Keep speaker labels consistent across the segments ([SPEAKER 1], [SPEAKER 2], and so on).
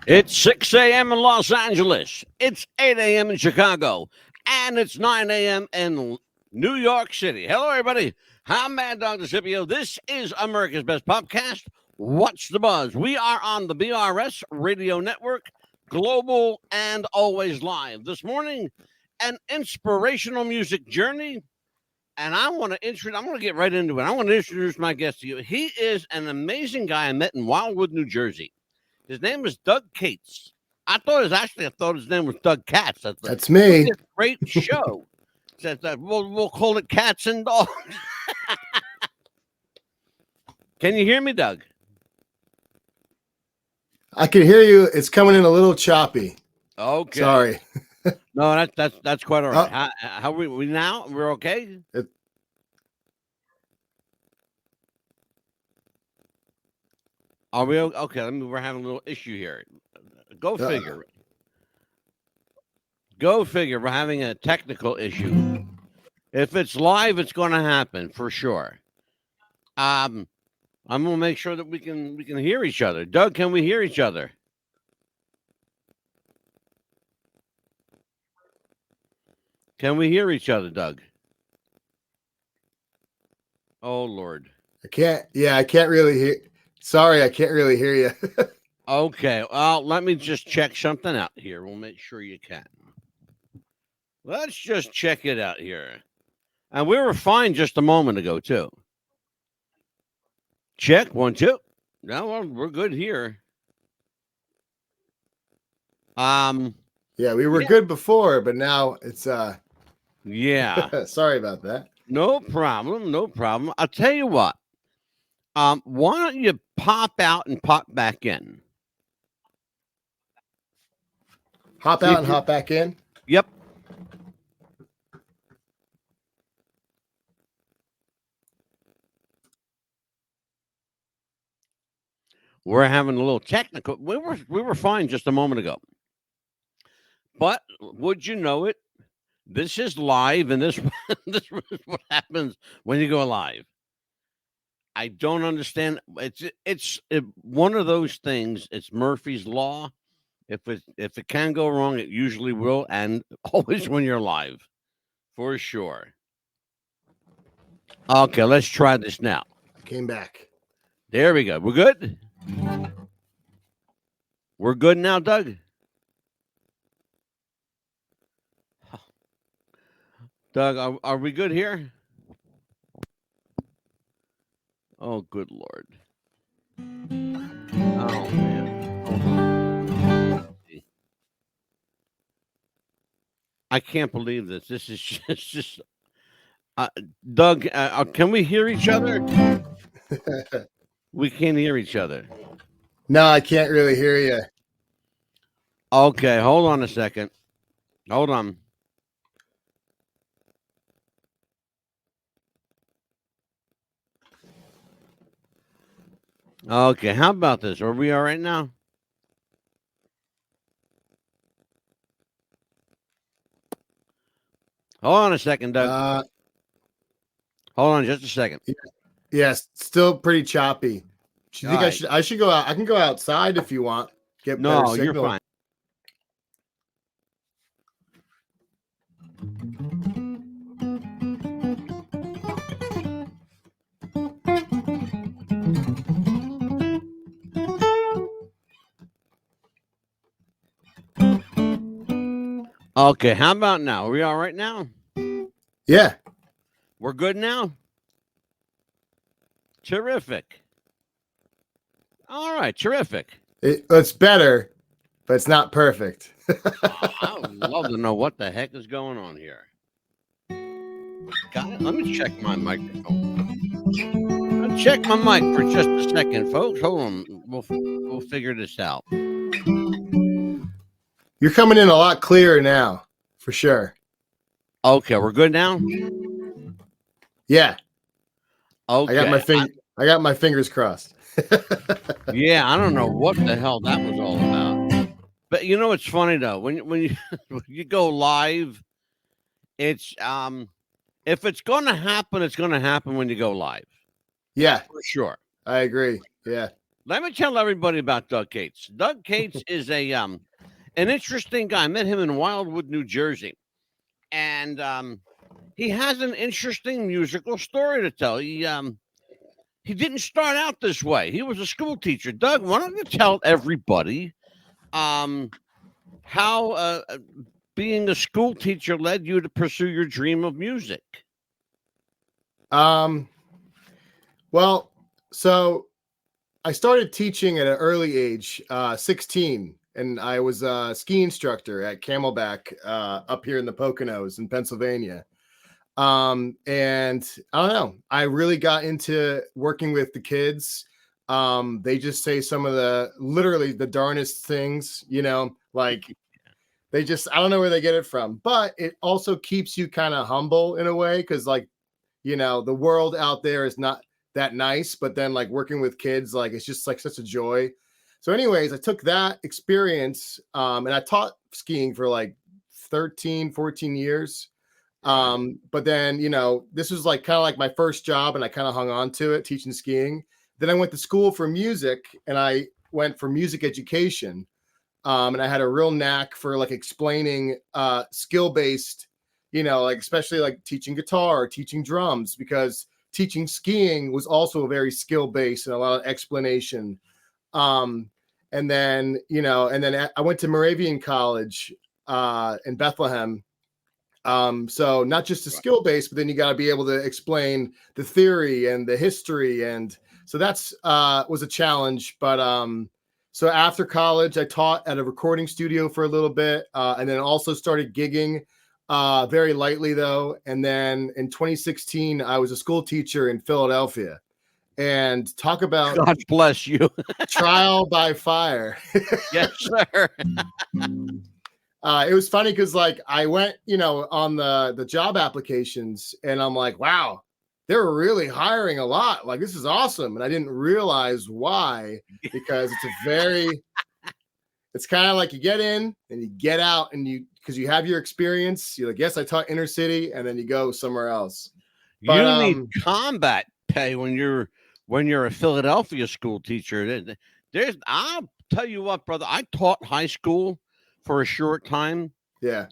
[SPEAKER 1] It's 6 a.m. in Los Angeles. It's 8 a.m. in Chicago. And it's 9 a.m. in New York City. Hello, everybody. I'm Mad Dog Scipio. This is America's Best Podcast. What's the Buzz? We are on the BRS Radio Network, global and always live. This morning, an inspirational music journey. And I'm going to get right into it. I want to introduce my guest to you. He is an amazing guy I met in Wildwood, New Jersey. His name is Doug Kaetz. I thought his name was Doug Kaetz.
[SPEAKER 2] That's me.
[SPEAKER 1] Great show. Said that we'll call it Cats and Dogs. Can you hear me, Doug?
[SPEAKER 2] I can hear you. It's coming in a little choppy.
[SPEAKER 1] Okay.
[SPEAKER 2] Sorry.
[SPEAKER 1] No, that's quite all right. How are we now? We're okay? Are we okay? We're having a little issue here. Go figure. Go figure. We're having a technical issue. If it's live, it's going to happen for sure. I'm going to make sure that we can hear each other. Doug, can we hear each other? Can we hear each other, Doug? Oh, Lord.
[SPEAKER 2] I can't really hear. Sorry, I can't really hear you.
[SPEAKER 1] Okay. Well, let me just check something out here. We'll make sure you can. Let's just check it out here. And we were fine just a moment ago, too. Check 1, 2. No, well, we're good here.
[SPEAKER 2] Yeah, we were good before, but now it's
[SPEAKER 1] yeah.
[SPEAKER 2] Sorry about that.
[SPEAKER 1] No problem. I'll tell you what. Why don't you pop out and pop back in?
[SPEAKER 2] Hop out and hop back in?
[SPEAKER 1] Yep. We're having a little technical. We were fine just a moment ago. But would you know it? This is live, and this is what happens when you go live. I don't understand. It's one of those things. It's Murphy's Law. If it can go wrong, it usually will, and always when you're live, for sure. Okay, let's try this now.
[SPEAKER 2] Came back.
[SPEAKER 1] There we go. We're good? We're good now, Doug? Doug, are we good here? Oh, good Lord. Oh, man. I can't believe this. This is just Doug, can we hear each other? We can't hear each other.
[SPEAKER 2] No, I can't really hear you.
[SPEAKER 1] Okay, hold on a second. Hold on. Okay, how about this? Are we all right now? Hold on a second, Doug. Hold on just a second.
[SPEAKER 2] Yes, still pretty choppy. Do you think I should go out? I can go outside if you want. Get better signal.
[SPEAKER 1] You're fine. Okay, how about now? Are we all right now?
[SPEAKER 2] Yeah.
[SPEAKER 1] We're good now? Terrific. All right, terrific.
[SPEAKER 2] It's better, but it's not perfect.
[SPEAKER 1] I would love to know what the heck is going on here. Let me check my microphone. I'll check my mic for just a second, folks. Hold on. We'll figure this out.
[SPEAKER 2] You're coming in a lot clearer now, for sure.
[SPEAKER 1] Okay, we're good now?
[SPEAKER 2] Yeah.
[SPEAKER 1] Okay.
[SPEAKER 2] I got my fingers crossed.
[SPEAKER 1] Yeah, I don't know what the hell that was all about. But you know it's funny though, when you when you go live, it's if it's gonna happen, it's gonna happen when you go live.
[SPEAKER 2] Yeah.
[SPEAKER 1] For sure.
[SPEAKER 2] I agree. Yeah.
[SPEAKER 1] Let me tell everybody about Doug Kaetz. Doug Kaetz is an interesting guy. I met him in Wildwood, New Jersey, and he has an interesting musical story to tell. He didn't start out this way. He was a school teacher. Doug, why don't you tell everybody how being a school teacher led you to pursue your dream of music?
[SPEAKER 2] Well, so I started teaching at an early age, 16, and I was a ski instructor at Camelback up here in the Poconos in Pennsylvania. And I don't know, I really got into working with the kids. They just say some of literally the darnest things, like they just, I don't know where they get it from, but it also keeps you kind of humble in a way. Cause like, the world out there is not that nice, but then like working with kids, like it's just like such a joy. So anyways, I took that experience, and I taught skiing for like 13, 14 years. But then, this was like kind of like my first job, and I kind of hung on to it, teaching skiing. Then I went to school for music, and I went for music education. And I had a real knack for like explaining skill-based, like especially like teaching guitar or teaching drums, because teaching skiing was also very skill-based and a lot of explanation. And then I went to Moravian College in Bethlehem. So not just the skill base, but then you got to be able to explain the theory and the history. And so that's was a challenge. But so after college, I taught at a recording studio for a little bit, and then also started gigging very lightly though. And then in 2016, I was a school teacher in Philadelphia. And talk about
[SPEAKER 1] God bless you.
[SPEAKER 2] trial by fire.
[SPEAKER 1] Yes, sir.
[SPEAKER 2] It was funny because like I went, on the job applications, and I'm like, wow, they're really hiring a lot. Like, this is awesome. And I didn't realize why, because it's kind of like you get in and you get out, and because you have your experience, you're like, yes, I taught inner city, and then you go somewhere else. But,
[SPEAKER 1] you need combat pay when you're a Philadelphia school teacher. I'll tell you what, brother, I taught high school for a short time.
[SPEAKER 2] Yeah.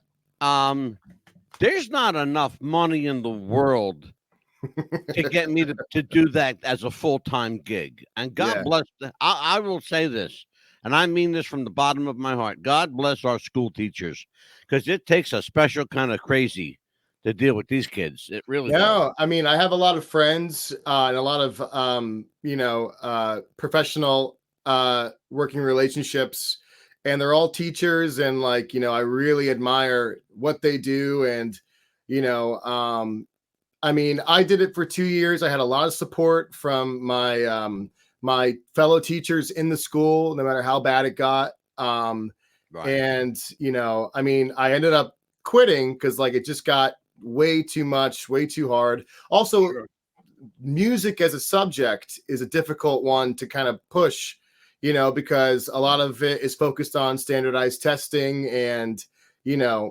[SPEAKER 1] There's not enough money in the world to get me to do that as a full-time gig. And God bless, I will say this, and I mean this from the bottom of my heart. God bless our school teachers, because it takes a special kind of crazy to deal with these kids. It really does.
[SPEAKER 2] I mean, I have a lot of friends and a lot of professional working relationships, and they're all teachers, and like, I really admire what they do. And I mean, I did it for 2 years. I had a lot of support from my fellow teachers in the school, no matter how bad it got.
[SPEAKER 1] Right.
[SPEAKER 2] And I mean, I ended up quitting because like it just got way too much, way too hard. Also,
[SPEAKER 1] Sure.
[SPEAKER 2] Music as a subject is a difficult one to kind of push, because a lot of it is focused on standardized testing and,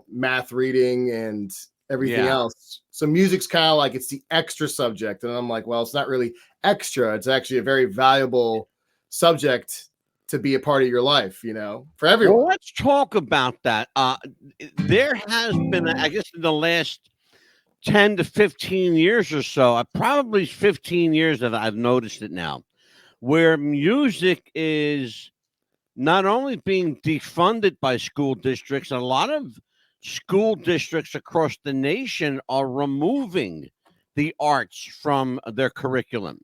[SPEAKER 2] math reading and everything else. So music's kind of like, it's the extra subject. And I'm like, well, it's not really extra. It's actually a very valuable subject to be a part of your life, for everyone.
[SPEAKER 1] Well, let's talk about that. There has been, I guess, in the last 10 to 15 years or so, probably 15 years that I've noticed it now, where music is not only being defunded by school districts, a lot of school districts across the nation are removing the arts from their curriculum.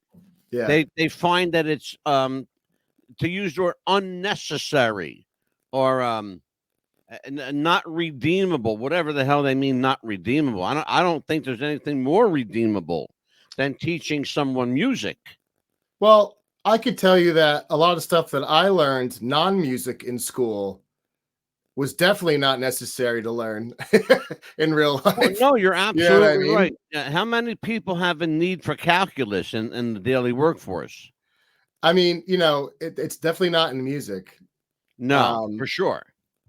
[SPEAKER 2] Yeah.
[SPEAKER 1] They find that it's to use the word unnecessary or not redeemable, whatever the hell they mean, not redeemable. I don't think there's anything more redeemable than teaching someone music.
[SPEAKER 2] Well, I could tell you that a lot of stuff that I learned non-music in school was definitely not necessary to learn in real life.
[SPEAKER 1] Well, no, you're absolutely right. How many people have a need for calculus in the daily workforce?
[SPEAKER 2] I mean, it's definitely not in music.
[SPEAKER 1] No, for sure.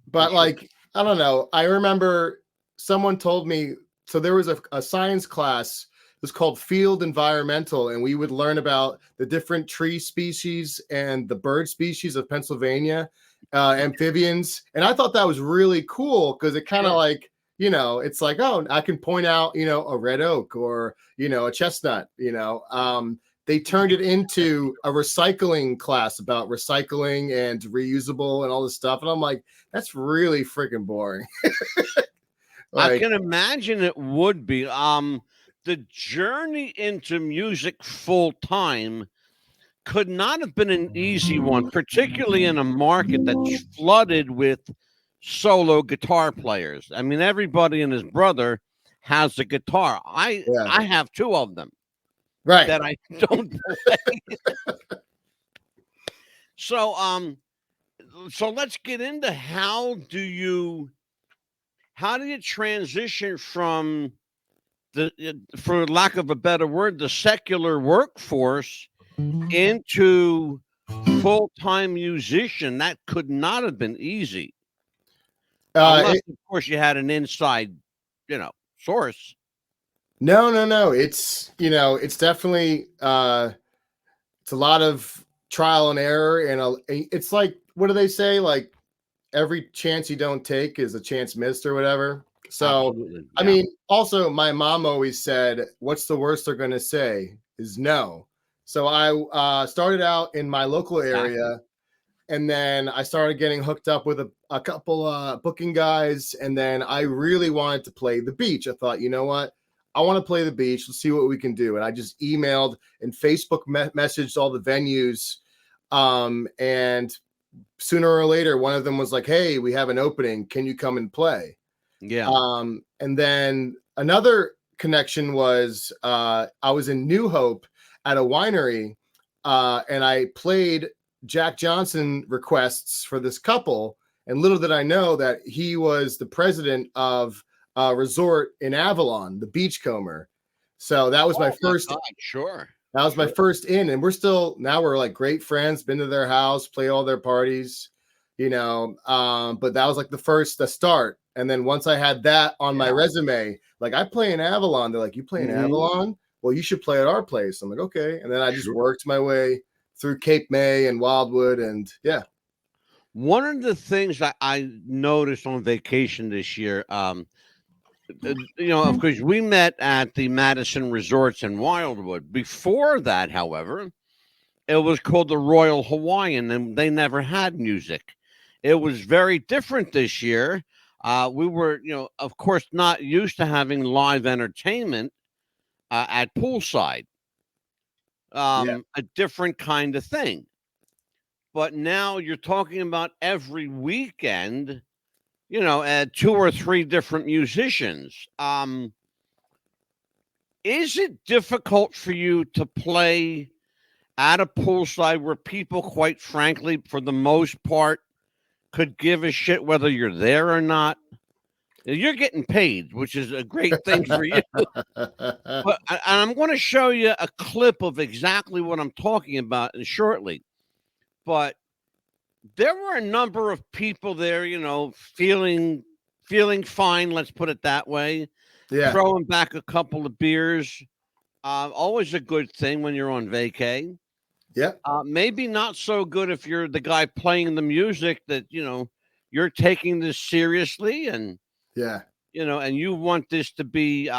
[SPEAKER 2] But like, I don't know. I remember someone told me, so there was a science class. was called Field Environmental, and we would learn about the different tree species and the bird species of Pennsylvania, amphibians. And I thought that was really cool because it kind of
[SPEAKER 1] Sure.
[SPEAKER 2] like, it's like, oh, I can point out, a red oak or, a chestnut, they turned it into a recycling class about recycling and reusable and all this stuff. And I'm like, that's really freaking boring.
[SPEAKER 1] I
[SPEAKER 2] Like,
[SPEAKER 1] can imagine it would be. The journey into music full time could not have been an easy one, particularly in a market that's flooded with solo guitar players. I mean, everybody and his brother has a guitar.
[SPEAKER 2] yeah,
[SPEAKER 1] I have two of them
[SPEAKER 2] right.
[SPEAKER 1] that I don't play. So so let's get into how do you transition from for lack of a better word, the secular workforce into full-time musician? That could not have been easy, unless, of course, you had an inside, source.
[SPEAKER 2] No. It's definitely it's a lot of trial and error, and it's like, what do they say? Like, every chance you don't take is a chance missed or whatever. So,
[SPEAKER 1] Absolutely,
[SPEAKER 2] I
[SPEAKER 1] yeah.
[SPEAKER 2] mean, also my mom always said, what's the worst they're going to say is no. So I started out in my local
[SPEAKER 1] Exactly.
[SPEAKER 2] area, and then I started getting hooked up with a couple booking guys, and then I really wanted to play the beach. I thought, you know what? I want to play the beach. Let's see what we can do. And I just emailed and Facebook messaged all the venues. And sooner or later, one of them was like, hey, we have an opening. Can you come and play?
[SPEAKER 1] Yeah.
[SPEAKER 2] And then another connection was I was in New Hope at a winery, and I played Jack Johnson requests for this couple. And little did I know that he was the president of a resort in Avalon, the Beachcomber. So that was my first.
[SPEAKER 1] God, sure.
[SPEAKER 2] That was my
[SPEAKER 1] Sure.
[SPEAKER 2] first in, and we're like great friends. Been to their house, play all their parties, But that was like the start. And then once I had that on my
[SPEAKER 1] Yeah.
[SPEAKER 2] resume, like, I play in Avalon. They're like, you play in
[SPEAKER 1] Mhm.
[SPEAKER 2] Avalon? Well, you should play at our place. I'm like, okay. And then I just
[SPEAKER 1] Sure.
[SPEAKER 2] worked my way through Cape May and Wildwood, and yeah.
[SPEAKER 1] One of the things that I noticed on vacation this year, of course, we met at the Madison Resorts in Wildwood. Before that, however, it was called the Royal Hawaiian, and they never had music. It was very different this year. We were, of course, not used to having live entertainment at poolside.
[SPEAKER 2] Yeah.
[SPEAKER 1] A different kind of thing. But now you're talking about every weekend, two or three different musicians. Is it difficult for you to play at a poolside where people, quite frankly, for the most part, could give a shit whether you're there or not? You're getting paid, which is a great thing for you. But I'm going to show you a clip of exactly what I'm talking about shortly. But there were a number of people there, feeling fine. Let's put it that way.
[SPEAKER 2] Yeah.
[SPEAKER 1] Throwing back a couple of beers, always a good thing when you're on vacay.
[SPEAKER 2] Yeah.
[SPEAKER 1] Maybe not so good if you're the guy playing the music that you're taking this seriously, and
[SPEAKER 2] Yeah.
[SPEAKER 1] and you want this to be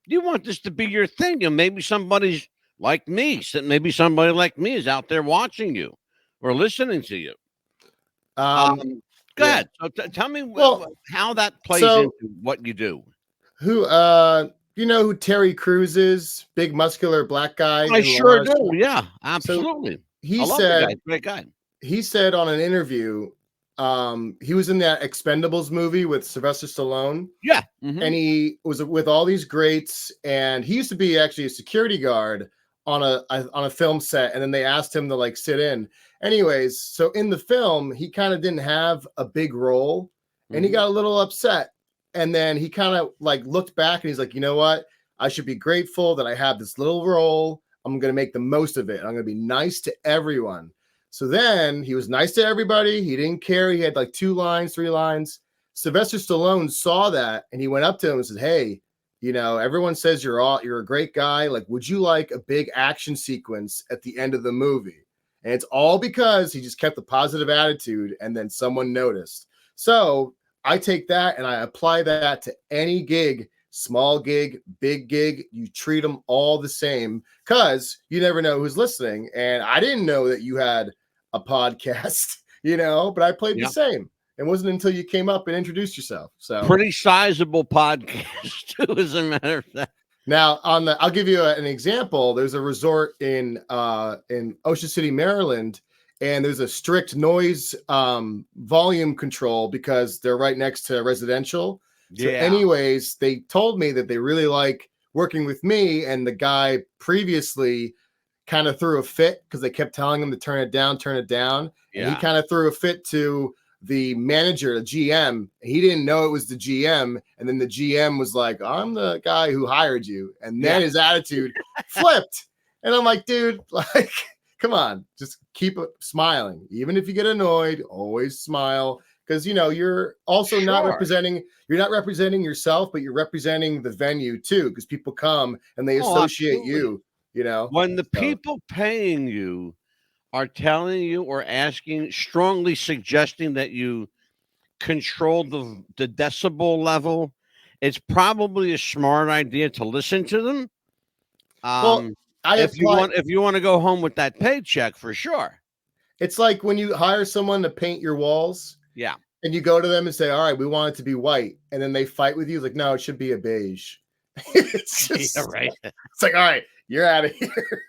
[SPEAKER 1] your thing. Maybe somebody's like me. Maybe somebody like me is out there watching you or listening to you. Go
[SPEAKER 2] Yeah.
[SPEAKER 1] ahead. So tell me
[SPEAKER 2] Well,
[SPEAKER 1] how that plays
[SPEAKER 2] so
[SPEAKER 1] into what you do.
[SPEAKER 2] who you know who Terry Crews is? Big muscular black guy
[SPEAKER 1] I
[SPEAKER 2] in
[SPEAKER 1] sure
[SPEAKER 2] Lars.
[SPEAKER 1] do. Yeah,
[SPEAKER 2] So
[SPEAKER 1] absolutely.
[SPEAKER 2] he
[SPEAKER 1] I love the guy.
[SPEAKER 2] said
[SPEAKER 1] Great guy.
[SPEAKER 2] he said on an interview, he was in that Expendables movie with Sylvester Stallone,
[SPEAKER 1] Yeah.
[SPEAKER 2] and he was with all these greats, and he used to be actually a security guard on a film set, and then they asked him to like sit in. Anyways, so in the film, he kind of didn't have a big role, and he
[SPEAKER 1] Mhm.
[SPEAKER 2] got a little upset. And then he kind of like looked back and he's like, you know what? I should be grateful that I have this little role. I'm going to make the most of it. I'm going to be nice to everyone. So then he was nice to everybody. He didn't care. He had like 2 lines, 3 lines. Sylvester Stallone saw that and he went up to him and said, hey, Everyone says you're a great guy. Like, would you like a big action sequence at the end of the movie? And it's all because he just kept a positive attitude, and then someone noticed. So I take that and I apply that to any gig, small gig, big gig. You treat them all the same, because you never know who's listening. And I didn't know that you had a podcast, but I played the same. It wasn't until you came up and introduced yourself. So
[SPEAKER 1] pretty sizable podcast too, as a matter of fact.
[SPEAKER 2] Now, I'll give you an example. There's a resort in Ocean City, Maryland, and there's a strict noise volume control because they're right next to residential. So anyways, they told me that they really like working with me, and the guy previously kind of threw a fit because they kept telling him to turn it down. And he kind of threw a fit to the manager, the GM. He didn't know it was the GM, and then the GM was like, I'm the guy who hired you, and then his attitude flipped. And I'm like, dude, like, come on, just keep smiling. Even if you get annoyed, always smile, because you're also not representing yourself, but you're representing the venue too, because people come and they associate you.
[SPEAKER 1] When the people paying you are telling you or asking, strongly suggesting that you control the decibel level, it's probably a smart idea to listen to them. If you want to go home with that paycheck, for sure.
[SPEAKER 2] It's like when you hire someone to paint your walls.
[SPEAKER 1] Yeah.
[SPEAKER 2] And you go to them and say, all right, we want it to be white. And then they fight with you. It's like, no, it should be a beige. It's just,
[SPEAKER 1] right.
[SPEAKER 2] It's like, all right, you're out of here.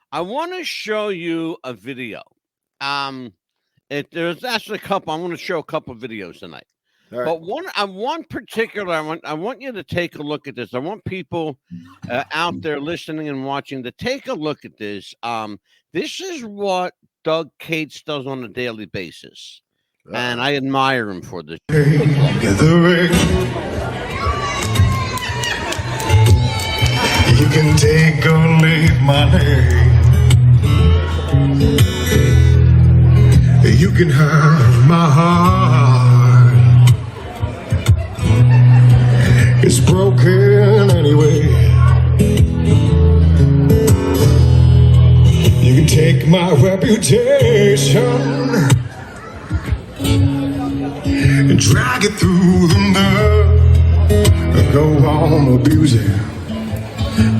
[SPEAKER 1] I want to show you a video. There's actually a couple. I want to show a couple of videos tonight. Right. But one particular, I want you to take a look at this. I want people out there listening and watching to take a look at this. This is what Doug Kaetz does on a daily basis. And I admire him for this.
[SPEAKER 3] You can take or leave my name. You can have my heart. It's broken anyway. You can take my reputation and drag it through the mud. Go on abusing,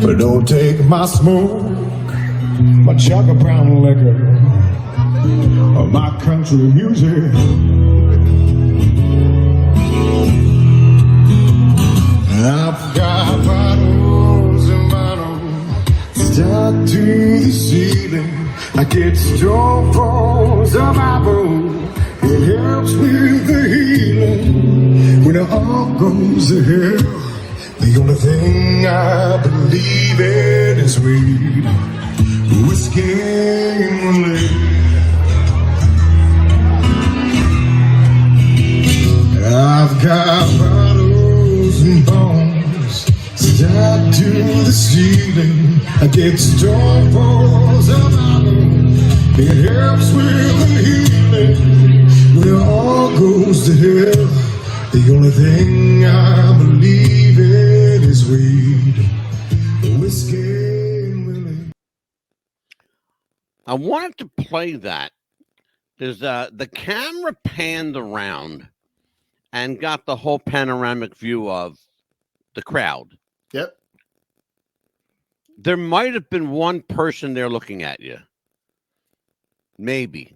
[SPEAKER 3] but don't take my smoke, my jug of brown liquor, or my country music. I've got bottles and bottles stuck to the ceiling. I get stone falls of apple. It helps with the healing when it all goes to hell. The only thing I believe in is weed, whiskey and relief. I've got bottles and bones stuck to the ceiling. I get stone falls of apple. It helps with the healing when it all goes to hell. The only thing I believe in is weed, whiskey and Willie.
[SPEAKER 1] I wanted to play that because the camera panned around and got the whole panoramic view of the crowd.
[SPEAKER 2] Yep.
[SPEAKER 1] There might have been one person there looking at you. Maybe.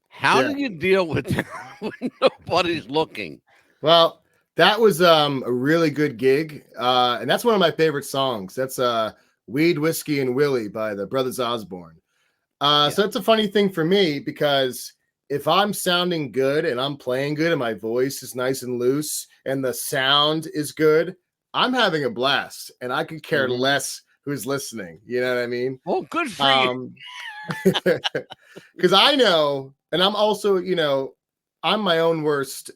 [SPEAKER 1] How do you deal with that when nobody's looking?
[SPEAKER 2] Well, that was a really good gig. And that's one of my favorite songs. That's Weed, Whiskey, and Willie by the Brothers Osborne. So that's a funny thing for me, because if I'm sounding good and I'm playing good and my voice is nice and loose and the sound is good, I'm having a blast and I could care less who's listening. You know what I mean?
[SPEAKER 1] Oh, good for you.
[SPEAKER 2] Because I know, and I'm also, I'm my own worst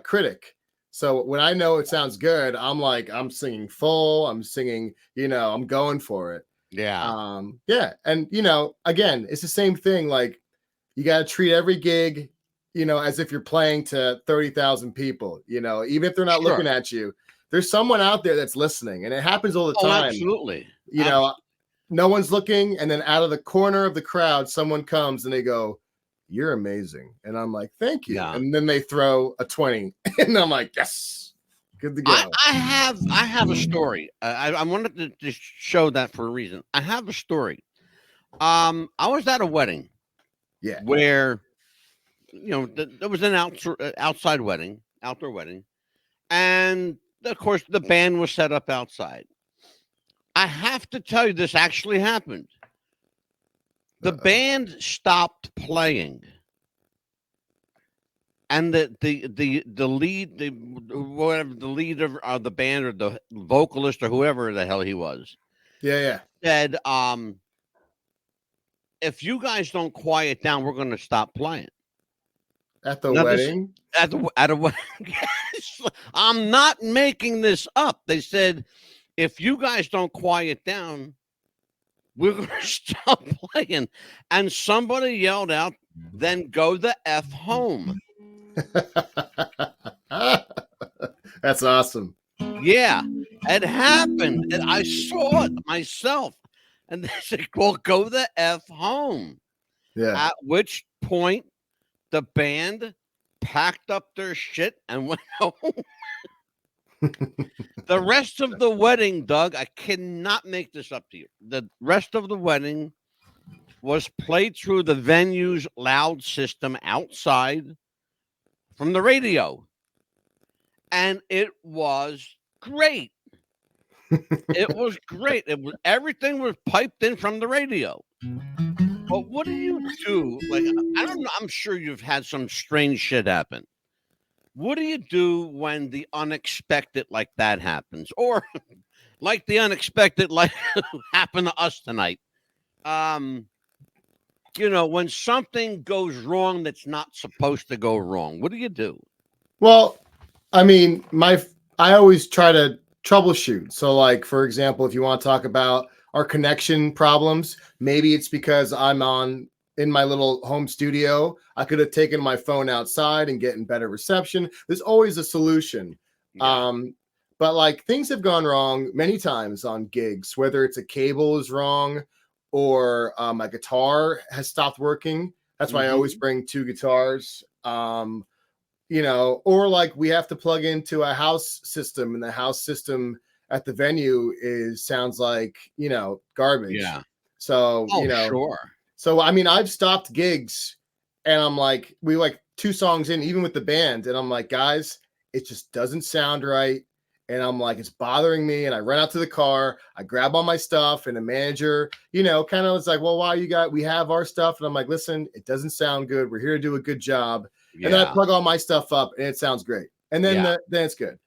[SPEAKER 2] critic. So when I know it sounds good, I'm like, I'm singing full, I'm singing, I'm going for it.
[SPEAKER 1] Yeah.
[SPEAKER 2] Yeah. And, again, it's the same thing. Like, you got to treat every gig, as if you're playing to 30,000 people, even if they're not looking at you, there's someone out there that's listening, and it happens all the
[SPEAKER 1] Oh,
[SPEAKER 2] time.
[SPEAKER 1] absolutely.
[SPEAKER 2] You know, no one's looking, and then out of the corner of the crowd, someone comes and they go, "You're amazing," and I'm like, "Thank you."
[SPEAKER 1] Yeah.
[SPEAKER 2] And then they throw a 20, and I'm like, "Yes, good to go."
[SPEAKER 1] I have a story. I wanted to just show that for a reason. I have a story. I was at a wedding.
[SPEAKER 2] Yeah.
[SPEAKER 1] Where, there was an outside wedding, outdoor wedding, and of course the band was set up outside. I have to tell you, this actually happened. The band stopped playing, and the lead, whatever the leader of the band or the vocalist or whoever the hell he was,
[SPEAKER 2] Yeah.
[SPEAKER 1] said, "If you guys don't quiet down, we're going to stop playing."
[SPEAKER 2] At the
[SPEAKER 1] Now,
[SPEAKER 2] wedding?
[SPEAKER 1] at a wedding. Yes. I'm not making this up. They said, if you guys don't quiet down, we're going to stop playing. And somebody yelled out, "Then go the F home."
[SPEAKER 2] That's awesome.
[SPEAKER 1] Yeah, it happened. And I saw it myself. And they said, "Well, go the F home."
[SPEAKER 2] Yeah.
[SPEAKER 1] At which point, the band packed up their shit and went home. The rest of the wedding, Doug, I cannot make this up to you. The rest of the wedding was played through the venue's loud system outside from the radio. And it was great. It was great. Everything was piped in from the radio. But what do you do? Like, I don't know. I'm sure you've had some strange shit happen. What do you do when the unexpected like that happens? Or like the unexpected like happened to us tonight? When something goes wrong that's not supposed to go wrong, what do you do?
[SPEAKER 2] Well, I mean, I always try to troubleshoot. So, like, for example, if you want to talk about our connection problems, maybe it's because I'm in my little home studio. I could have taken my phone outside and getting better reception. There's always a solution.
[SPEAKER 1] Yeah.
[SPEAKER 2] But like, things have gone wrong many times on gigs, whether it's a cable is wrong or my guitar has stopped working. That's why I always bring 2 guitars. Or like we have to plug into a house system, and the house system at the venue sounds like, garbage.
[SPEAKER 1] Yeah.
[SPEAKER 2] So,
[SPEAKER 1] Sure.
[SPEAKER 2] So, I mean, I've stopped gigs and I'm like, we like 2 songs in, even with the band. And I'm like, guys, it just doesn't sound right. And I'm like, it's bothering me. And I run out to the car, I grab all my stuff, and the manager, kind of was like, well, we have our stuff. And I'm like, listen, it doesn't sound good. We're here to do a good job.
[SPEAKER 1] Yeah.
[SPEAKER 2] And then I plug all my stuff up and it sounds great. And then, then it's good.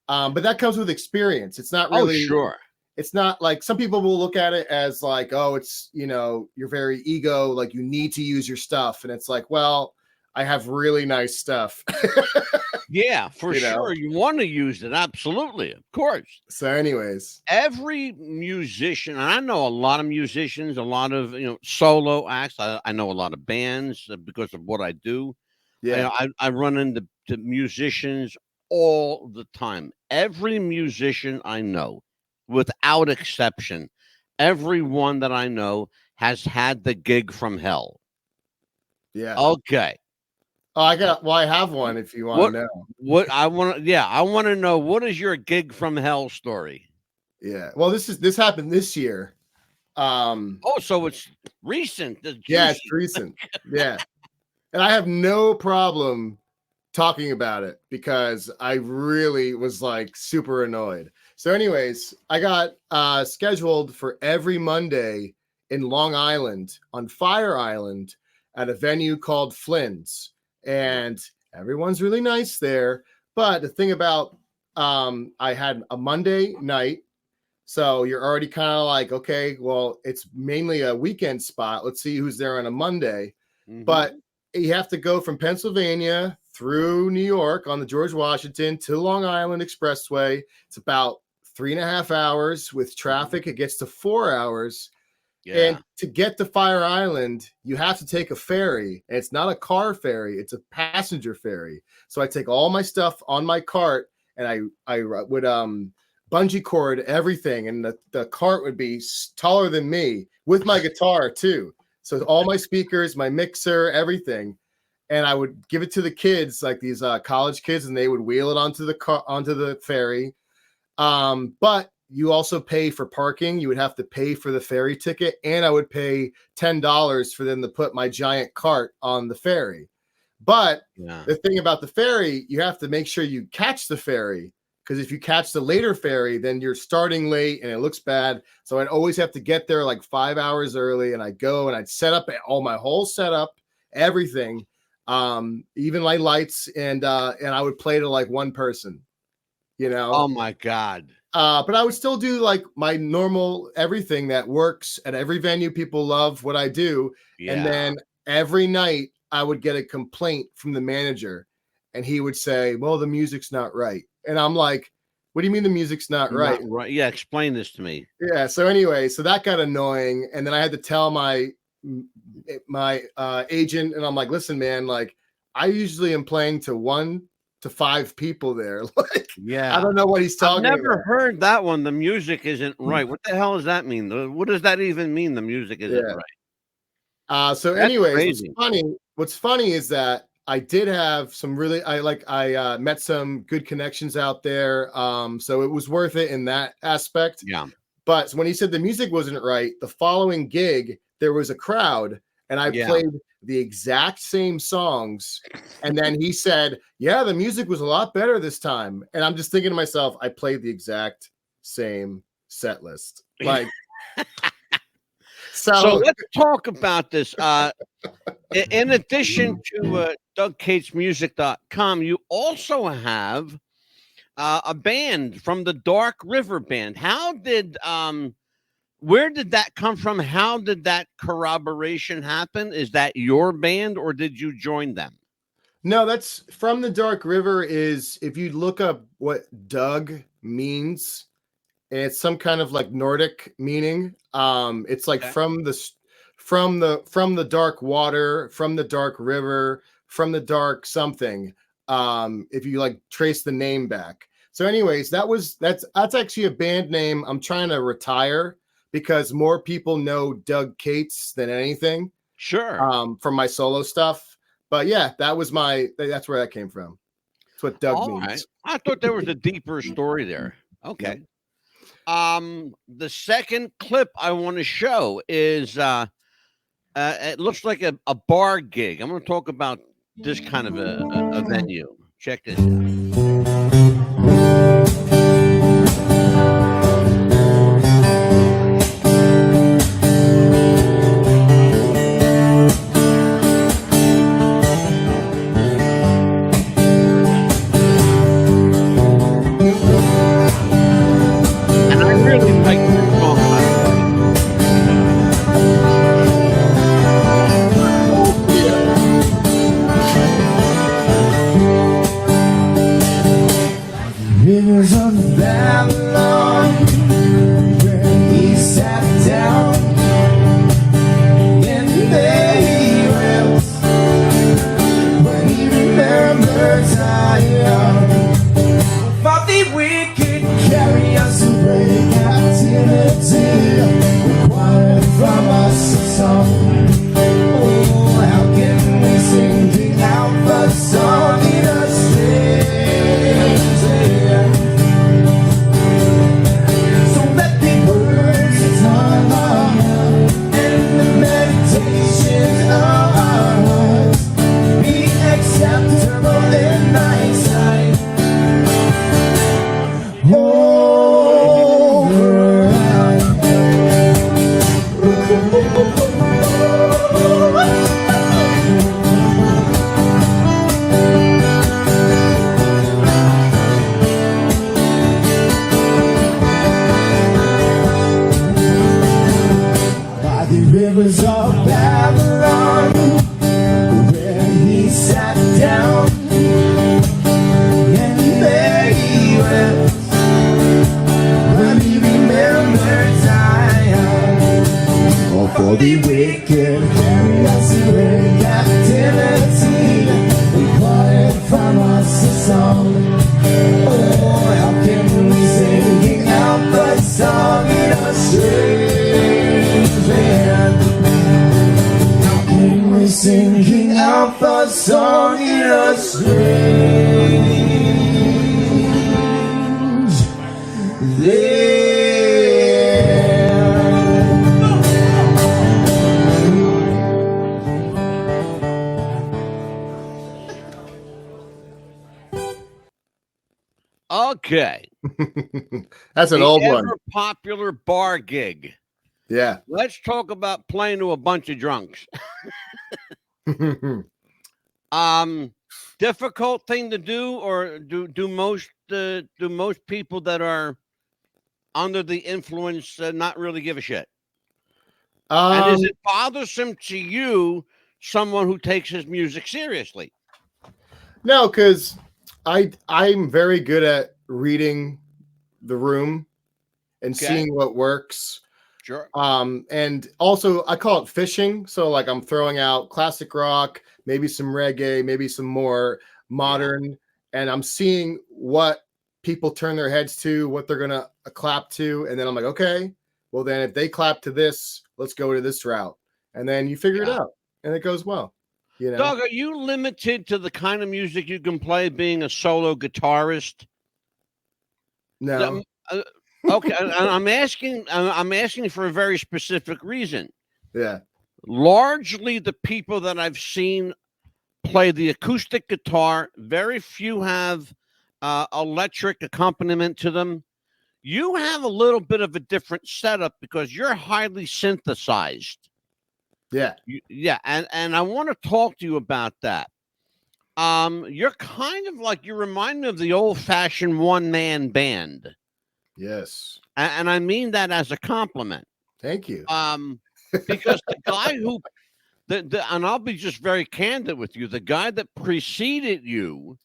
[SPEAKER 2] But that comes with experience. It's not really,
[SPEAKER 1] sure.
[SPEAKER 2] It's not like some people will look at it as like, oh, it's, you're very ego, like you need to use your stuff. And it's like, well, I have really nice stuff.
[SPEAKER 1] Yeah, for sure. You want to use it. Absolutely. Of course.
[SPEAKER 2] So anyways,
[SPEAKER 1] every musician, and I know a lot of musicians, a lot of, solo acts. I know a lot of bands because of what I do.
[SPEAKER 2] Yeah.
[SPEAKER 1] I run into musicians all the time. Every musician I know, without exception, everyone that I know has had the gig from hell.
[SPEAKER 2] Yeah.
[SPEAKER 1] Okay.
[SPEAKER 2] Oh, I have one if you want to know.
[SPEAKER 1] I want to know, what is your gig from hell story?
[SPEAKER 2] Yeah. Well, this happened this year.
[SPEAKER 1] So it's recent.
[SPEAKER 2] Yeah, it's recent. Yeah. And I have no problem talking about it because I really was like super annoyed. So anyways, I got scheduled for every Monday in Long Island on Fire Island at a venue called Flynn's. And everyone's really nice there. But the thing about I had a Monday night. So you're already kind of like, okay, well, it's mainly a weekend spot. Let's see who's there on a Monday. But you have to go from Pennsylvania through New York on the George Washington to Long Island Expressway. It's about 3.5 hours. With traffic, it gets to 4 hours. Yeah. And to get to Fire Island, you have to take a ferry. And it's not a car ferry, it's a passenger ferry. So I take all my stuff on my cart and I would bungee cord everything, and the cart would be taller than me with my guitar too. So all my speakers, my mixer, everything, and I would give it to the kids, like these college kids, and they would wheel it onto the ferry. But you also pay for parking. You would have to pay for the ferry ticket, and I would pay $10 for them to put my giant cart on the ferry. But the thing about the ferry, you have to make sure you catch the ferry, because if you catch the later ferry, then you're starting late and it looks bad. So I'd always have to get there like 5 hours early, and I'd go and I'd set up my whole setup, everything, even my lights, and I would play to like one person, you know.
[SPEAKER 1] Oh my God.
[SPEAKER 2] But I would still do like my normal everything that works at every venue. People love what I do. Yeah. And then every night I would get a complaint from the manager, and he would say, well, the music's not right. And I'm like, what do you mean the music's not right?
[SPEAKER 1] Not right. Yeah. Explain this to me.
[SPEAKER 2] Yeah. So anyway, so that got annoying. And then I had to tell my agent, and I'm like, listen, man, like I usually am playing to 1 to 5 people there. Like,
[SPEAKER 1] yeah,
[SPEAKER 2] I don't know what he's talking about.
[SPEAKER 1] I've never heard that one. The music isn't right. What the hell does that mean? What does that even mean? The music isn't right.
[SPEAKER 2] So anyways, what's funny is that I did have some really, I met some good connections out there. So it was worth it in that aspect.
[SPEAKER 1] Yeah.
[SPEAKER 2] But when he said the music wasn't right, the following gig, there was a crowd, and I played the exact same songs. And then he said, yeah, the music was a lot better this time. And I'm just thinking to myself, I played the exact same set list. Like,
[SPEAKER 1] so let's talk about this. In addition to DougKaetzMusic.com, you also have a band from the Dark River Band. Where did that come from? How did that corroboration happen? Is that your band, or did you join them?
[SPEAKER 2] No, that's from the Dark River. Is if you look up what Doug means, and it's some kind of like Nordic meaning. It's like from the dark water, from the dark river, from the dark something. If you like trace the name back. So anyways, that's actually a band name I'm trying to retire, because more people know Doug Kaetz than anything.
[SPEAKER 1] Sure.
[SPEAKER 2] From my solo stuff. But yeah, that's where that came from. That's what Doug means.
[SPEAKER 1] Right. I thought there was a deeper story there. Okay. The second clip I want to show is it looks like a bar gig. I'm going to talk about this kind of a venue. Check this out. Okay.
[SPEAKER 2] That's an
[SPEAKER 1] The
[SPEAKER 2] old one.
[SPEAKER 1] ever popular bar gig.
[SPEAKER 2] Yeah.
[SPEAKER 1] Let's talk about playing to a bunch of drunks. Difficult thing to do, or do most people that are under the influence not really give a shit? And is it bothersome to you, someone who takes his music seriously?
[SPEAKER 2] No, because I'm very good at reading the room and seeing what works.
[SPEAKER 1] Sure.
[SPEAKER 2] And also I call it fishing. So like I'm throwing out classic rock, maybe some reggae, maybe some more modern, and I'm seeing what people turn their heads to, what they're gonna clap to, and then I'm like, okay, well then if they clap to this, let's go to this route, and then you figure it out, and it goes well. You know,
[SPEAKER 1] Doug, are you limited to the kind of music you can play being a solo guitarist?
[SPEAKER 2] no.
[SPEAKER 1] Okay, I'm asking for a very specific reason.
[SPEAKER 2] Yeah.
[SPEAKER 1] Largely, the people that I've seen play the acoustic guitar, very few have electric accompaniment to them. You have a little bit of a different setup because you're highly synthesized.
[SPEAKER 2] Yeah.
[SPEAKER 1] Yeah, and I want to talk to you about that. You're kind of like, you remind me of the old-fashioned one-man band.
[SPEAKER 2] Yes.
[SPEAKER 1] And I mean that as a compliment.
[SPEAKER 2] Thank you.
[SPEAKER 1] Because the guy who, and I'll be just very candid with you, the guy that preceded you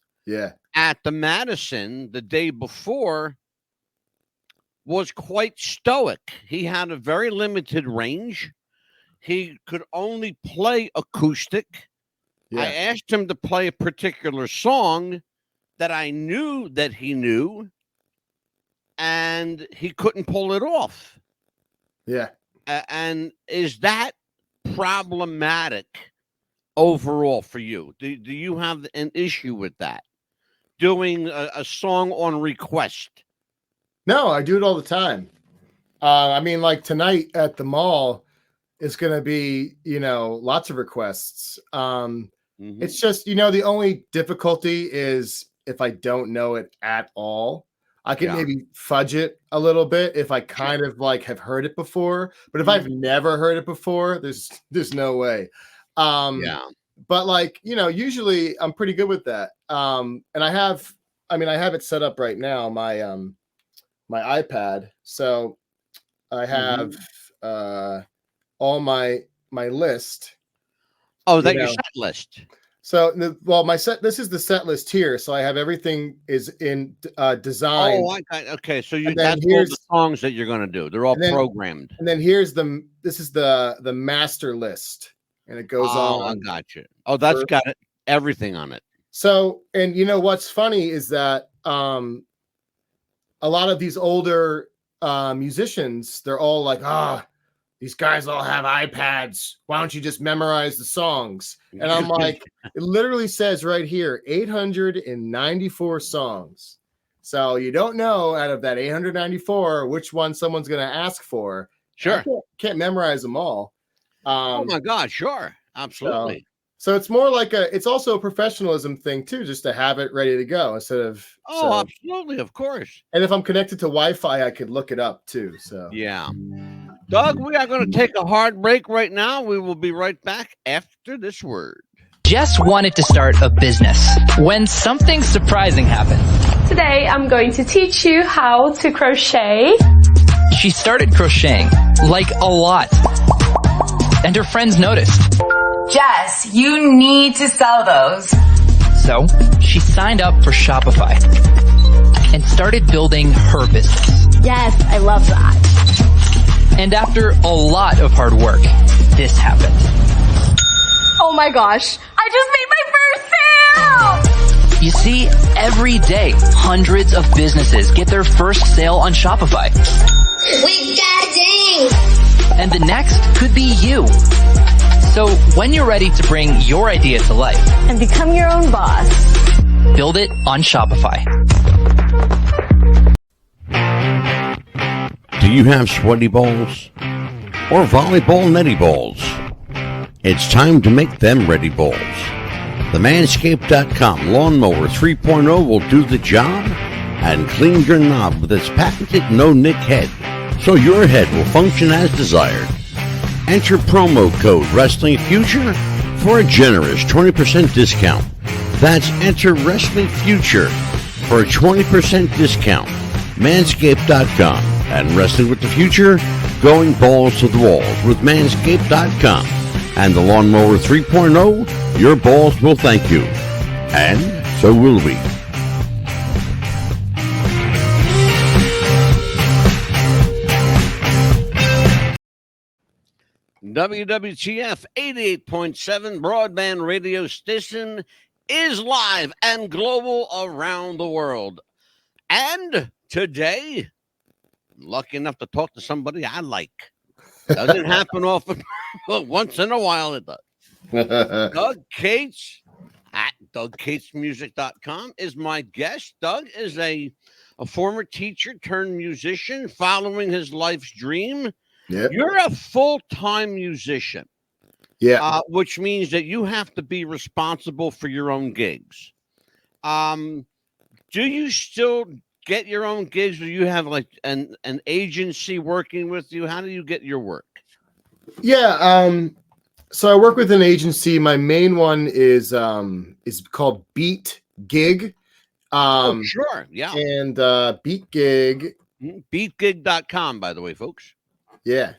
[SPEAKER 1] at the Madison the day before was quite stoic. He had a very limited range. He could only play acoustic. I asked him to play a particular song that I knew that he knew, and he couldn't pull it off.
[SPEAKER 2] Yeah.
[SPEAKER 1] And is that problematic overall for you? Do you have an issue with that? Doing a song on request?
[SPEAKER 2] No, I do it all the time. I mean, like tonight at the mall is going to be, lots of requests. It's just, the only difficulty is if I don't know it at all. I can maybe fudge it a little bit if I kind of like have heard it before, but if I've never heard it before, there's no way. But like, usually I'm pretty good with that. And I have it set up right now, my iPad. So I have all my list.
[SPEAKER 1] Oh, that your set list.
[SPEAKER 2] So, this is the set list here. So I have everything is in design.
[SPEAKER 1] Oh, okay. So that's all the songs that you're going to do. They're all programmed.
[SPEAKER 2] And then this is the master list, and it goes on.
[SPEAKER 1] Oh, I got you. Oh, that's got everything on it.
[SPEAKER 2] So, and what's funny is that a lot of these older musicians, they're all like, these guys all have iPads. Why don't you just memorize the songs? And I'm like, it literally says right here, 894 songs. So you don't know out of that 894 which one someone's going to ask for.
[SPEAKER 1] Sure.
[SPEAKER 2] Can't memorize them all.
[SPEAKER 1] Oh my God. Sure. Absolutely.
[SPEAKER 2] So it's more like it's also a professionalism thing too, just to have it ready to go instead of.
[SPEAKER 1] Absolutely. Of course.
[SPEAKER 2] And if I'm connected to Wi-Fi, I could look it up too. So
[SPEAKER 1] yeah. Doug, we are going to take a hard break right now. We will be right back after this word.
[SPEAKER 4] Jess wanted to start a business when something surprising happened.
[SPEAKER 5] Today, I'm going to teach you how to crochet.
[SPEAKER 4] She started crocheting, like a lot. And her friends noticed.
[SPEAKER 6] Jess, you need to sell those.
[SPEAKER 4] So, she signed up for Shopify and started building her business.
[SPEAKER 5] Yes, I love that.
[SPEAKER 4] And after a lot of hard work, this happened.
[SPEAKER 5] Oh my gosh, I just made my first sale!
[SPEAKER 4] You see, every day, hundreds of businesses get their first sale on Shopify.
[SPEAKER 7] We got a ding!
[SPEAKER 4] And the next could be you. So when you're ready to bring your idea to life
[SPEAKER 5] And become your own boss,
[SPEAKER 4] build it on Shopify.
[SPEAKER 1] Do you have sweaty balls or volleyball netty balls? It's time to make them ready balls. The Manscaped.com Lawnmower 3.0 will do the job and clean your knob with its patented no-nick head, so your head will function as desired. Enter promo code Wrestling Future for a generous 20% discount. That's enter Wrestling Future for a 20% discount. Manscaped.com and Wrestling with the Future, going balls to the walls with Manscaped.com and the Lawnmower 3.0. Your balls will thank you, and so will we. WWTF 88.7 broadband radio station is live and global around the world. And today, lucky enough to talk to somebody I like. Doesn't happen often, but once in a while it does. Doug Kaetz at DougKatesMusic.com is my guest. Doug is a former teacher turned musician following his life's dream.
[SPEAKER 2] Yep.
[SPEAKER 1] You're a full-time musician.
[SPEAKER 2] Yeah.
[SPEAKER 1] Which means that you have to be responsible for your own gigs. Do you still get your own gigs, or you have like an agency working with you? How do you get your work?
[SPEAKER 2] Yeah. So I work with an agency. My main one is called Beat Gig.
[SPEAKER 1] Sure. Yeah.
[SPEAKER 2] And Beat Gig.
[SPEAKER 1] Beatgig.com, by the way, folks.
[SPEAKER 2] Yeah.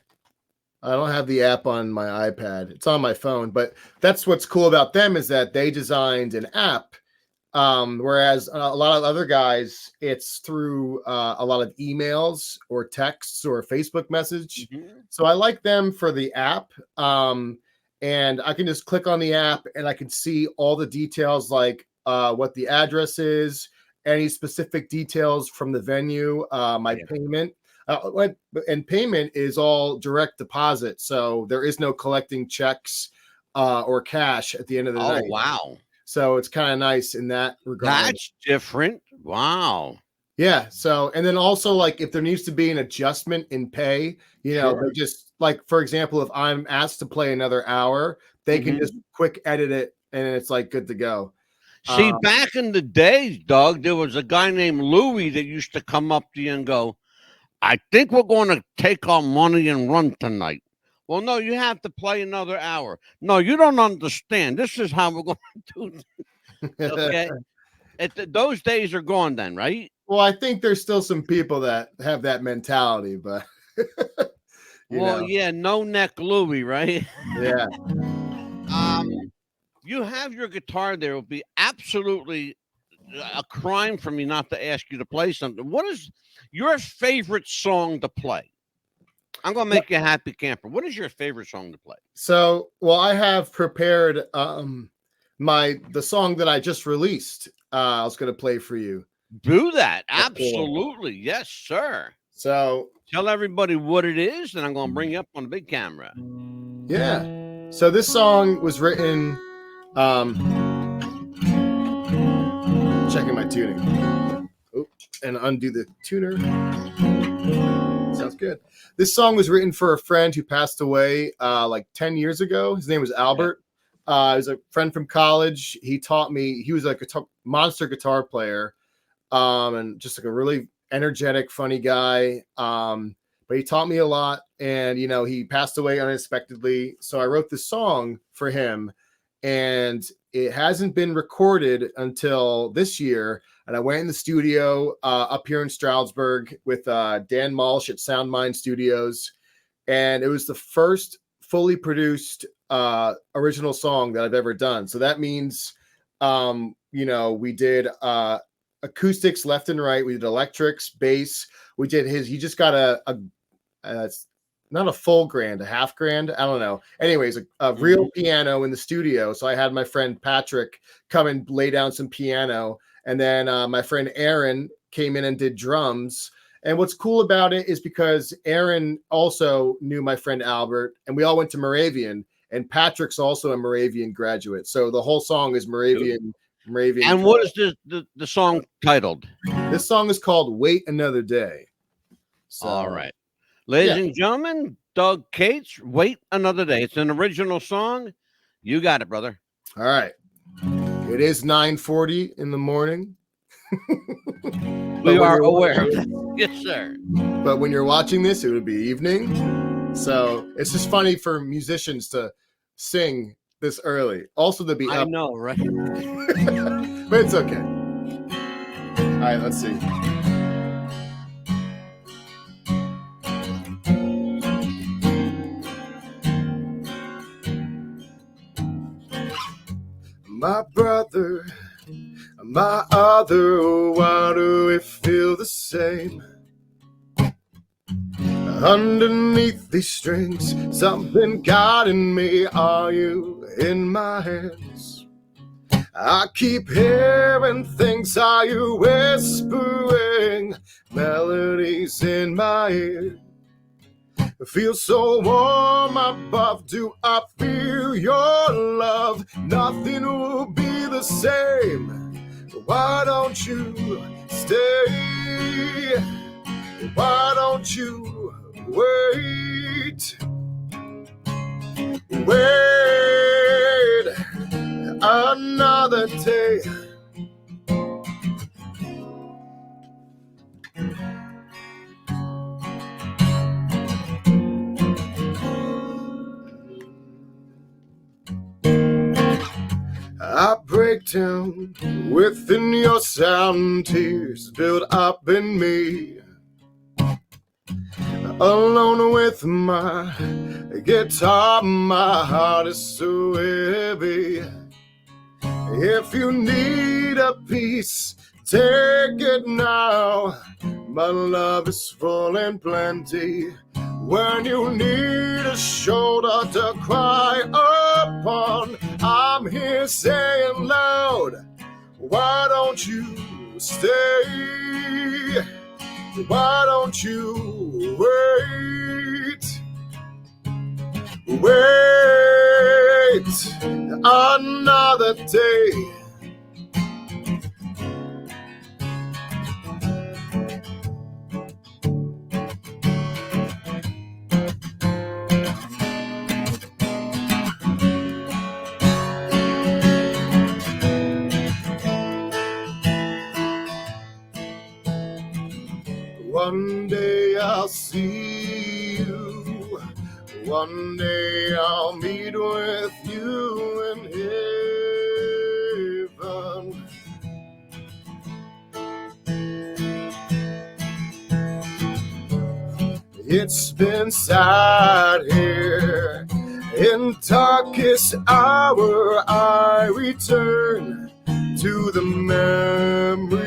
[SPEAKER 2] I don't have the app on my iPad. It's on my phone, but that's what's cool about them is that they designed an app. Whereas a lot of other guys, it's through a lot of emails or texts or Facebook message.
[SPEAKER 1] Mm-hmm.
[SPEAKER 2] So I like them for the app. And I can just click on the app and I can see all the details, like what the address is, any specific details from the venue, my payment. And payment is all direct deposit. So there is no collecting checks or cash at the end of the night.
[SPEAKER 1] Oh, wow.
[SPEAKER 2] So it's kind of nice in that regard.
[SPEAKER 1] That's different. Wow.
[SPEAKER 2] Yeah. So, and then also, like, if there needs to be an adjustment in pay, you know,
[SPEAKER 1] Sure.
[SPEAKER 2] they just, like, for example, if I'm asked to play another hour, they can just quick edit it and it's like good to go.
[SPEAKER 1] See, back in the day, Doug, there was a guy named Louie that used to come up to you and go, I think we're going to take our money and run tonight. Well, no, you have to play another hour. No, you don't understand. This is how we're going to do it. Okay. Those days are gone then, right?
[SPEAKER 2] Well, I think there's still some people that have that mentality, but
[SPEAKER 1] yeah, no neck Louie, right?
[SPEAKER 2] Yeah.
[SPEAKER 1] You have your guitar there. It would be absolutely a crime for me not to ask you to play something. What is your favorite song to play? I'm going to make you a happy camper. What is your favorite song to play?
[SPEAKER 2] So, well, I have prepared the song that I just released. I was going to play for you.
[SPEAKER 1] Do that. Absolutely. Yes, sir.
[SPEAKER 2] So
[SPEAKER 1] tell everybody what it is, and I'm going to bring you up on the big camera.
[SPEAKER 2] Yeah. So this song was written, checking my tuning. Oh, and undo the tuner. Sounds good. This song was written for a friend who passed away like 10 years ago. His name was Albert. He was a friend from college. He taught me. He was like a monster guitar player, and just like a really energetic, funny guy. But he taught me a lot, and you know, he passed away unexpectedly. So I wrote this song for him, and it hasn't been recorded until this year. And I went in the studio up here in Stroudsburg with Dan Malsh at Sound Mind Studios, and it was the first fully produced original song that I've ever done. So that means, you know, we did acoustics left and right. We did electrics, bass. We did he just got a not a full grand, a half grand. I don't know. Anyways, a real piano in the studio. So I had my friend Patrick come and lay down some piano. And then my friend Aaron came in and did drums. And what's cool about it is because Aaron also knew my friend Albert, and we all went to Moravian, and Patrick's also a Moravian graduate. So the whole song is Moravian Moravian.
[SPEAKER 1] And what is the song titled?
[SPEAKER 2] This song is called "Wait Another Day." So,
[SPEAKER 1] All right. Ladies and gentlemen, Doug Kaetz, Wait Another Day. It's an original song. You got it, brother.
[SPEAKER 2] all right. It is 9:40 in the morning.
[SPEAKER 1] We are aware of that. Yes, sir.
[SPEAKER 2] But when you're watching this, it would be evening. So it's just funny for musicians to sing this early. Also to be
[SPEAKER 1] I
[SPEAKER 2] up.
[SPEAKER 1] know, right?
[SPEAKER 2] But it's okay. All right, let's see. My brother, my other, why do we feel the same? Underneath these strings, something guiding me. Are you in my hands? I keep hearing things. Are you whispering melodies in my ear? It feels so warm above. Do I feel your love? Nothing will be the same. Why don't you stay? Why don't you wait? Wait another day. I break down within your sound, tears build up in me. Alone with my guitar, my heart is so heavy. If you need a piece, take it now. My love is full and plenty. When you need a shoulder to cry upon, I'm here saying loud, why don't you stay? Why don't you wait? Wait another day. One day I'll see you. One day I'll meet with you in heaven. It's been sad here. In darkest hour I return to the memory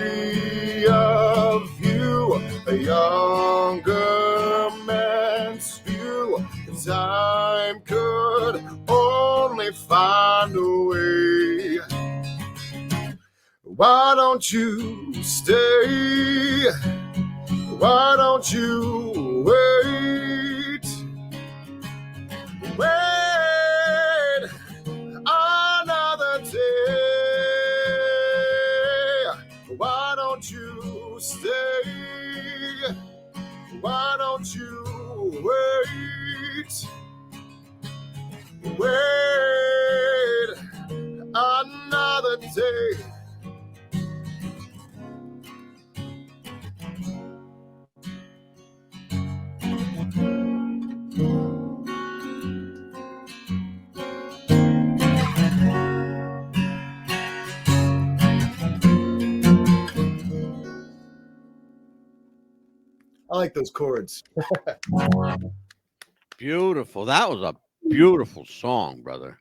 [SPEAKER 2] of you, a younger man's view. Time could only find a way. Why don't you stay? Why don't you wait? Wait another day. Why don't you stay? Why don't you wait? Wait another day. I like those chords.
[SPEAKER 1] Beautiful. That was a beautiful song, brother.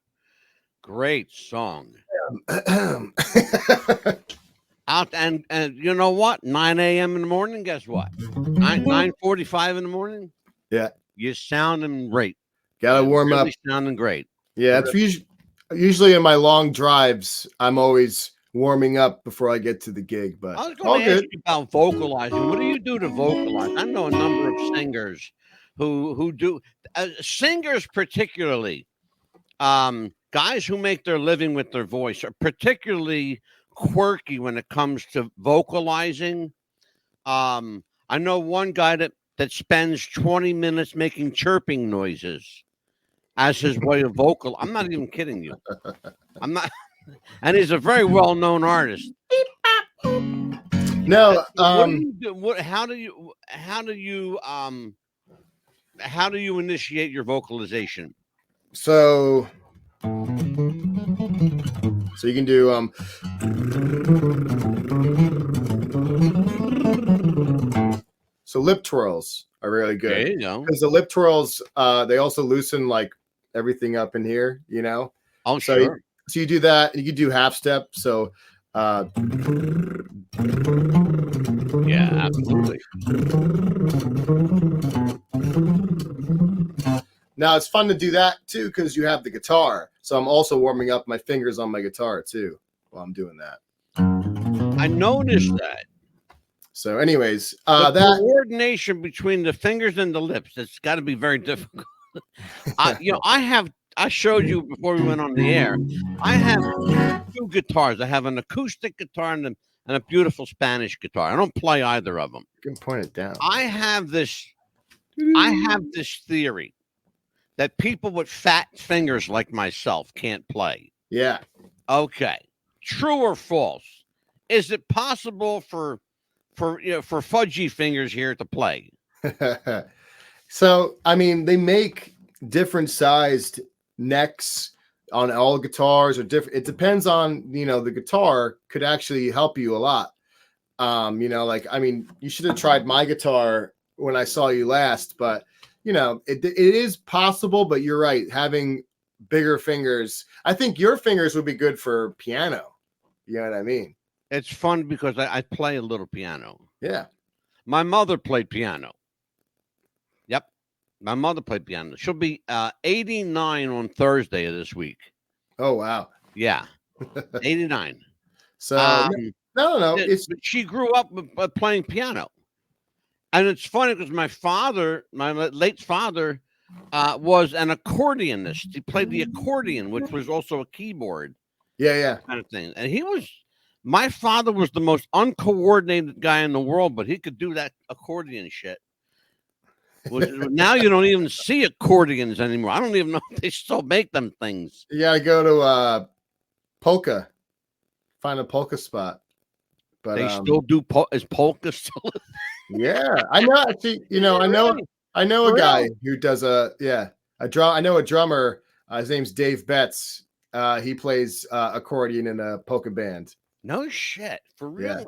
[SPEAKER 1] Great song. Out and you know what? 9 a.m. in the morning. Guess what? 9:45 in the morning.
[SPEAKER 2] Yeah,
[SPEAKER 1] You're sounding great.
[SPEAKER 2] gotta warm
[SPEAKER 1] Really
[SPEAKER 2] up.
[SPEAKER 1] sounding great.
[SPEAKER 2] Yeah, it's usually in my long drives. I'm always warming up before I get to the gig. But
[SPEAKER 1] I was
[SPEAKER 2] all
[SPEAKER 1] going to ask
[SPEAKER 2] good.
[SPEAKER 1] you about vocalizing. What do you do to vocalize? I know a number of singers who do singers, particularly guys who make their living with their voice, are particularly quirky when it comes to vocalizing. I know one guy that spends 20 minutes making chirping noises as his way of vocal. I'm not even kidding you. I'm not, and he's a very well-known artist.
[SPEAKER 2] No,
[SPEAKER 1] What do you do? How do you initiate your vocalization?
[SPEAKER 2] so you can do so lip twirls are really good.
[SPEAKER 1] There you go.
[SPEAKER 2] Because the lip twirls, they also loosen like everything up in here, you know.
[SPEAKER 1] Oh,
[SPEAKER 2] So
[SPEAKER 1] sure.
[SPEAKER 2] so you do that, and you can do half step. So
[SPEAKER 1] Yeah, absolutely.
[SPEAKER 2] now it's fun to do that too because you have the guitar. So I'm also warming up my fingers on my guitar too while I'm doing that.
[SPEAKER 1] I noticed that.
[SPEAKER 2] So, anyways,
[SPEAKER 1] The
[SPEAKER 2] that
[SPEAKER 1] coordination between the fingers and the lips, it's got to be very difficult. I showed you before we went on the air. I have two guitars. I have an acoustic guitar and a beautiful Spanish guitar. I don't play either of them.
[SPEAKER 2] you can point it down.
[SPEAKER 1] I have this theory that people with fat fingers like myself can't play.
[SPEAKER 2] Yeah.
[SPEAKER 1] Okay. True or false? Is it possible for fudgy fingers here to play?
[SPEAKER 2] So, I mean, they make different sized necks on all guitars or different. It depends on, the guitar could actually help you a lot. Like, I mean, you should have tried my guitar when I saw you last, but it is possible, but you're right. Having bigger fingers, I think your fingers would be good for piano. You know what I mean?
[SPEAKER 1] It's fun because I play a little piano.
[SPEAKER 2] Yeah.
[SPEAKER 1] My mother played piano. Yep. My mother played piano. She'll be 89 on Thursday of this week.
[SPEAKER 2] Oh, wow.
[SPEAKER 1] Yeah. 89.
[SPEAKER 2] So, no.
[SPEAKER 1] She grew up playing piano. And it's funny because my late father, was an accordionist. He played the accordion, which was also a keyboard.
[SPEAKER 2] Yeah.
[SPEAKER 1] Kind of thing. And my father was the most uncoordinated guy in the world, but he could do that accordion shit. Now you don't even see accordions anymore. I don't even know if they still make them things.
[SPEAKER 2] You gotta go to polka, find a polka spot. But
[SPEAKER 1] they still do. Is polka still?
[SPEAKER 2] Yeah, I know. Actually, I know a guy who does a drum. I know a drummer. His name's Dave Betts. He plays accordion in a polka band.
[SPEAKER 1] No shit, for real.
[SPEAKER 2] Yeah.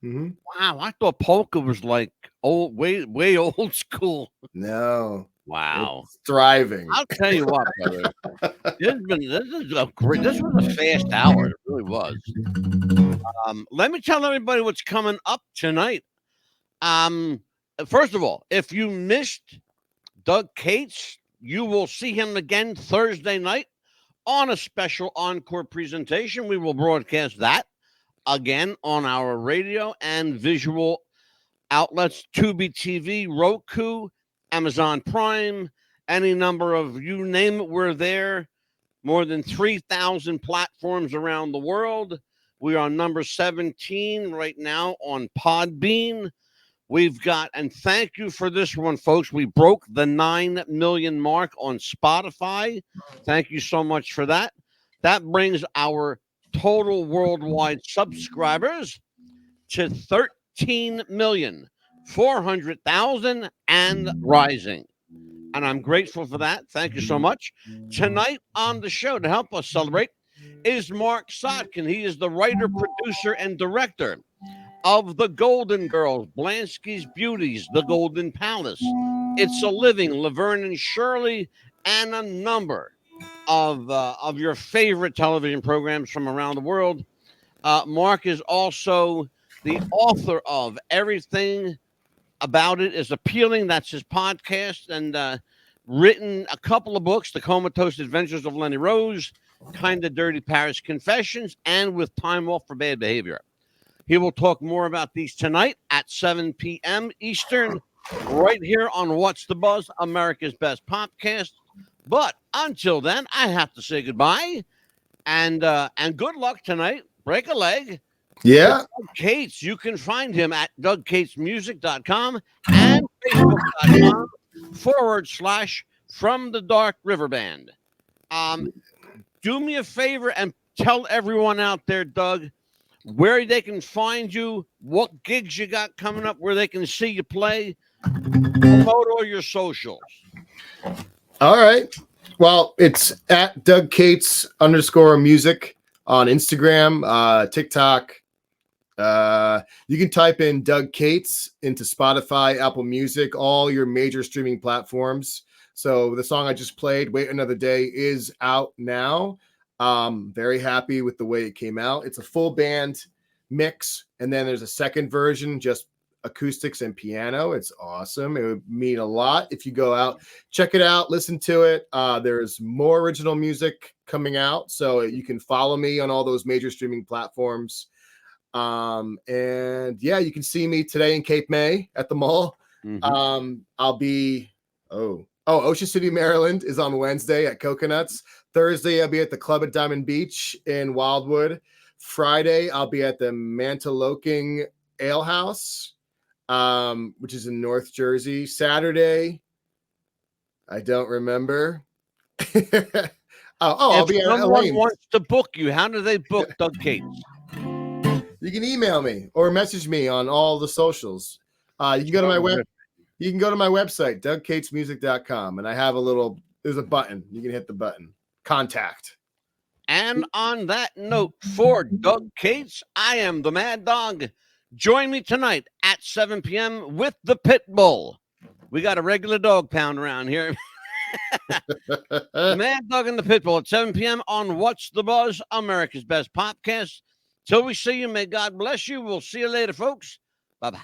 [SPEAKER 2] Mm-hmm.
[SPEAKER 1] Wow, I thought polka was like way old school.
[SPEAKER 2] No.
[SPEAKER 1] Wow,
[SPEAKER 2] it's thriving.
[SPEAKER 1] I'll tell you what, brother. This was a fast hour. It really was. Let me tell everybody what's coming up tonight. First of all, if you missed Doug Kaetz, you will see him again Thursday night on a special encore presentation. We will broadcast that again on our radio and visual outlets, Tubi TV, Roku, Amazon Prime, any number of, you name it, we're there. More than 3,000 platforms around the world. We are number 17 right now on Podbean. We've got, and thank you for this one, folks. We broke the 9 million mark on Spotify. Thank you so much for that. That brings our total worldwide subscribers to 13,400,000 and rising. And I'm grateful for that. Thank you so much. Tonight on the show to help us celebrate is Mark Sotkin. He is the writer, producer, and director of The Golden Girls, Blansky's Beauties, The Golden Palace, It's a Living, Laverne and Shirley, and a number of your favorite television programs from around the world. Mark is also the author of Everything About It Is Appealing. That's his podcast, and written a couple of books, The Comatose Adventures of Lenny Rose, Kinda Dirty Paris Confessions, and With Time Off for Bad Behavior. He will talk more about these tonight at 7 p.m. Eastern, right here on What's the Buzz, America's Best Podcast. But until then, I have to say goodbye and good luck tonight. break a leg.
[SPEAKER 2] Yeah.
[SPEAKER 1] Doug Kaetz, you can find him at DougKaetzMusic.com and Facebook.com/From the Dark River Band. Do me a favor and tell everyone out there, Doug, where they can find you, what gigs you got coming up, where they can see you play, promote all your socials.
[SPEAKER 2] All right. Well, it's at Doug Kaetz _music on Instagram, TikTok. You can type in Doug Kaetz into Spotify, Apple Music, all your major streaming platforms. So the song I just played, Wait Another Day, is out now. Very happy with the way it came out. It's a full band mix, and then there's a second version, just acoustics and piano. It's awesome. It would mean a lot if you go out, check it out, listen to it. There's more original music coming out, so you can follow me on all those major streaming platforms. And yeah, you can see me today in Cape May at the mall. I'll be Ocean City, Maryland is on Wednesday at Coconuts. Thursday, I'll be at the Club at Diamond Beach in Wildwood. Friday, I'll be at the Mantaloking Ale House, which is in North Jersey. Saturday, I don't remember. I'll be at
[SPEAKER 1] someone
[SPEAKER 2] Elaine's.
[SPEAKER 1] wants to book you, how do they book Doug Kaetz?
[SPEAKER 2] You can email me or message me on all the socials. You can go to my website, DougKaetzMusic.com, and I have there's a button. You can hit the button. Contact.
[SPEAKER 1] And on that note, for Doug Kaetz, I am the Mad Dog. Join me tonight at 7 p.m. with the Pitbull. We got a regular dog pound around here. The Mad Dog and the Pitbull at 7 p.m. on What's the Buzz, America's Best Popcast. Till we see you, may God bless you. We'll see you later, folks. Bye-bye.